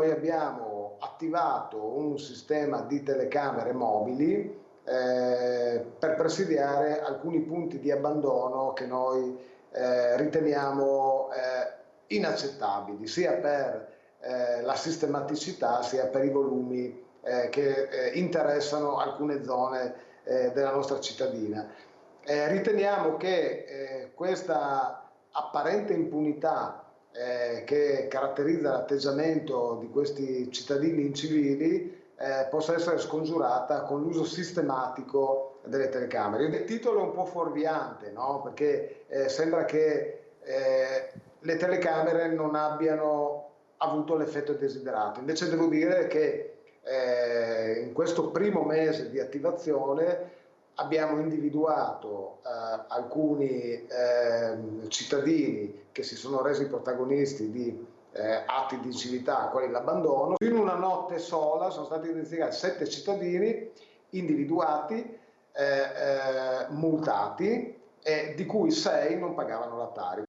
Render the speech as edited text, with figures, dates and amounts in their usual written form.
noi abbiamo attivato un sistema di telecamere mobili per presidiare alcuni punti di abbandono che noi riteniamo inaccettabili, sia per la sistematicità sia per i volumi che interessano alcune zone della nostra cittadina. Riteniamo che questa apparente impunità che caratterizza l'atteggiamento di questi cittadini incivili possa essere scongiurata con l'uso sistematico delle telecamere. Il titolo è un po' fuorviante, no? Perché sembra che le telecamere non abbiano avuto l'effetto desiderato. Invece devo dire che in questo primo mese di attivazione abbiamo individuato alcuni cittadini che si sono resi protagonisti di atti di inciviltà, quali l'abbandono. In una notte sola sono stati identificati 7 cittadini individuati, multati, di cui 6 non pagavano la Tari.